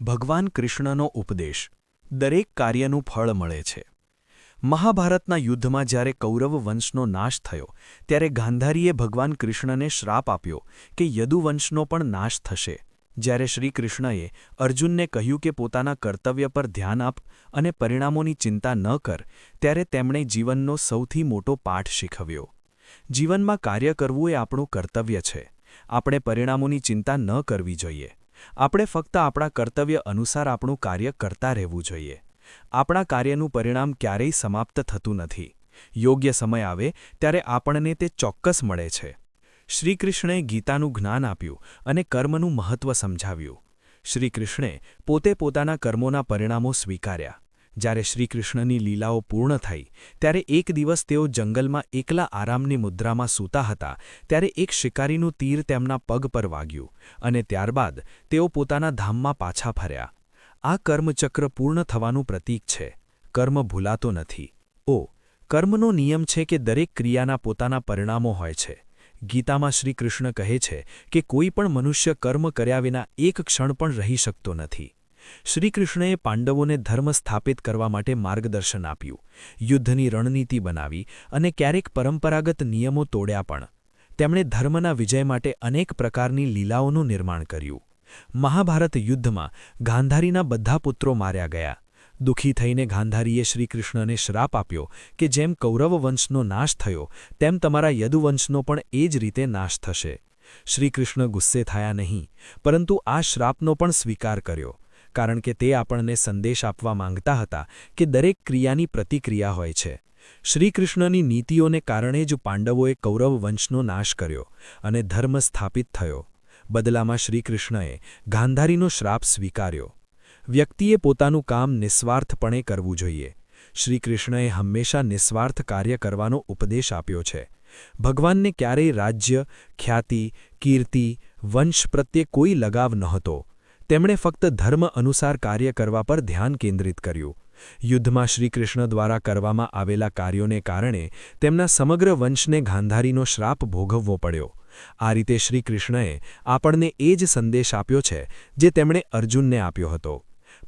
ભગવાન કૃષ્ણનો ઉપદેશ દરેક કાર્યનું ફળ મળે છે। મહાભારતના યુદ્ધમાં જ્યારે કૌરવ વંશનો નાશ થયો ત્યારે ગાંધારીએ ભગવાન કૃષ્ણને શ્રાપ આપ્યો કે યદુવંશનો પણ નાશ થશે। જ્યારે શ્રીકૃષ્ણએ અર્જુનને કહ્યું કે પોતાના કર્તવ્ય પર ધ્યાન આપ અને પરિણામોની ચિંતા ન કર, ત્યારે તેમણે જીવનનો સૌથી મોટો પાઠ શીખવ્યો। જીવનમાં કાર્ય કરવું એ આપણું કર્તવ્ય છે। આપણે પરિણામોની ચિંતા ન કરવી જોઈએ। આપણે ફક્ત આપણા કર્તવ્ય અનુસાર આપણું કાર્ય કરતા રહેવું જોઈએ। આપણા કાર્યનું પરિણામ ક્યારેય સમાપ્ત થતું નથી। યોગ્ય સમય આવે ત્યારે આપણને તે ચોક્કસ મળે છે। શ્રીકૃષ્ણે ગીતાનું જ્ઞાન આપ્યું અને કર્મનું મહત્વ સમજાવ્યું। શ્રીકૃષ્ણે પોતે પોતાના કર્મોના પરિણામો સ્વીકાર્યા। જ્યારે શ્રીકૃષ્ણની લીલાઓ પૂર્ણ થઈ ત્યારે એક દિવસ તેઓ જંગલમાં એકલા આરામની મુદ્રામાં સૂતા હતા ત્યારે એક શિકારીનું તીર તેમના પગ પર વાગ્યું અને ત્યારબાદ તેઓ પોતાના ધામમાં પાછા ફર્યા। આ કર્મચક્ર પૂર્ણ થવાનું પ્રતીક છે। કર્મ ભૂલાતો નથી। કર્મનો નિયમ છે કે દરેક ક્રિયાના પોતાના પરિણામો હોય છે। ગીતામાં શ્રીકૃષ્ણ કહે છે કે કોઈ પણ મનુષ્ય કર્મ કર્યા વિના એક ક્ષણ પણ રહી શકતો નથી। શ્રીકૃષ્ણએ પાંડવોને ધર્મ સ્થાપિત કરવા માટે માર્ગદર્શન આપ્યું, યુદ્ધની રણનીતિ બનાવી અને ક્યારેક પરંપરાગત નિયમો તોડ્યા પણ। તેમણે ધર્મના વિજય માટે અનેક પ્રકારની લીલાઓનું નિર્માણ કર્યું। મહાભારત યુદ્ધમાં ગાંધારીના બધા પુત્રો માર્યા ગયા। દુઃખી થઈને ગાંધારીએ શ્રીકૃષ્ણને શ્રાપ આપ્યો કે જેમ કૌરવ વંશનો નાશ થયો તેમ તમારા યદુવંશનો પણ એ જ રીતે નાશ થશે। શ્રીકૃષ્ણ ગુસ્સે થયા નહીં, પરંતુ આ શ્રાપનો પણ સ્વીકાર કર્યો, કારણ કે તે આપણને સંદેશ આપવા માંગતા હતા કે દરેક ક્રિયાની પ્રતિક્રિયા હોય છે। શ્રીકૃષ્ણની નીતિઓને કારણે જ પાંડવોએ કૌરવ વંશનો નાશ કર્યો અને ધર્મ સ્થાપિત થયો। બદલામાં શ્રીકૃષ્ણએ ગાંધારીનો શ્રાપ સ્વીકાર્યો। વ્યક્તિએ પોતાનું કામ નિસ્વાર્થપણે કરવું જોઈએ। શ્રીકૃષ્ણએ હંમેશા નિસ્વાર્થ કાર્ય કરવાનો ઉપદેશ આપ્યો છે। ભગવાનને ક્યારેય રાજ્ય, ખ્યાતિ, કીર્તિ, વંશ પ્રત્યે કોઈ લગાવ નહોતો। તેમણે ફક્ત ધર્મ અનુસાર કાર્ય કરવા પર ધ્યાન કેન્દ્રિત કર્યું। યુદ્ધમાં શ્રીકૃષ્ણ દ્વારા કરવામાં આવેલા કાર્યોને કારણે તેમના સમગ્ર વંશને ગાંધારીનો શ્રાપ ભોગવવો પડ્યો। આ રીતે શ્રીકૃષ્ણએ આપણને એ જ સંદેશ આપ્યો છે જે તેમણે અર્જુનને આપ્યો હતો।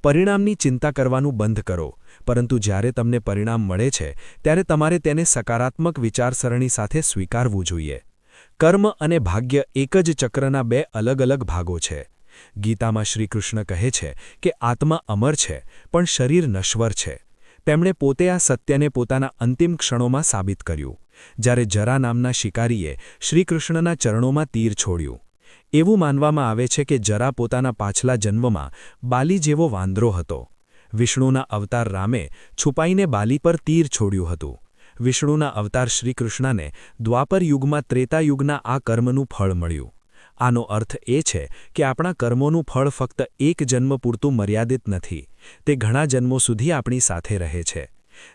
પરિણામની ચિંતા કરવાનું બંધ કરો, પરંતુ જ્યારે તમને પરિણામ મળે છે ત્યારે તમારે તેને સકારાત્મક વિચારસરણી સાથે સ્વીકારવું જોઈએ। કર્મ અને ભાગ્ય એક જ ચક્રના બે અલગ અલગ ભાગો છે। ગીતામાં શ્રીકૃષ્ણ કહે છે કે આત્મા અમર છે પણ શરીર નશ્વર છે। તેમણે પોતે આ સત્યને પોતાના અંતિમ ક્ષણોમાં સાબિત કર્યું, જ્યારે જરા નામના શિકારીએ શ્રીકૃષ્ણના ચરણોમાં તીર છોડ્યું। એવું માનવામાં આવે છે કે જરા પોતાના પાછલા જન્મમાં બાલી જેવો વાંદરો હતો। વિષ્ણુના અવતાર રામે છુપાઈને બાલી પર તીર છોડ્યું હતું। વિષ્ણુના અવતાર શ્રીકૃષ્ણને દ્વાપર યુગમાં ત્રેતા યુગના આ કર્મનું ફળ મળ્યું। આનો અર્થ એ છે કે આપણા કર્મોનું ફળ ફક્ત એક જન્મ પૂરતું મર્યાદિત નથી, તે ઘણા જન્મો સુધી આપણી સાથે રહે છે।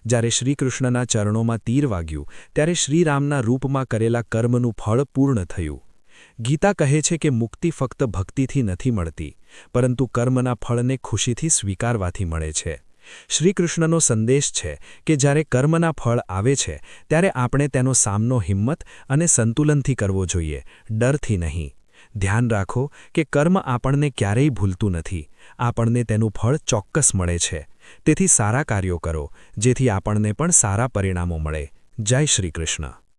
જ્યારે શ્રીકૃષ્ણના ચરણોમાં તીર વાગ્યું ત્યારે શ્રીરામના રૂપમાં કરેલા કર્મનું ફળ પૂર્ણ થયું। ગીતા કહે છે કે મુક્તિ ફક્ત ભક્તિથી નથી મળતી, પરંતુ કર્મના ફળને ખુશીથી સ્વીકારવાથી મળે છે। શ્રીકૃષ્ણનો સંદેશ છે કે જ્યારે કર્મના ફળ આવે છે ત્યારે આપણે તેનો સામનો હિંમત અને સંતુલનથી કરવો જોઈએ, ડરથી નહીં। ધ્યાન રાખો કે કર્મ આપણને ક્યારેય ભૂલતું નથી, આપણને તેનું ફળ ચોક્કસ મળે છે। તેથી સારા કાર્યો કરો જેથી આપણને પણ સારા પરિણામો મળે। જય શ્રી કૃષ્ણ।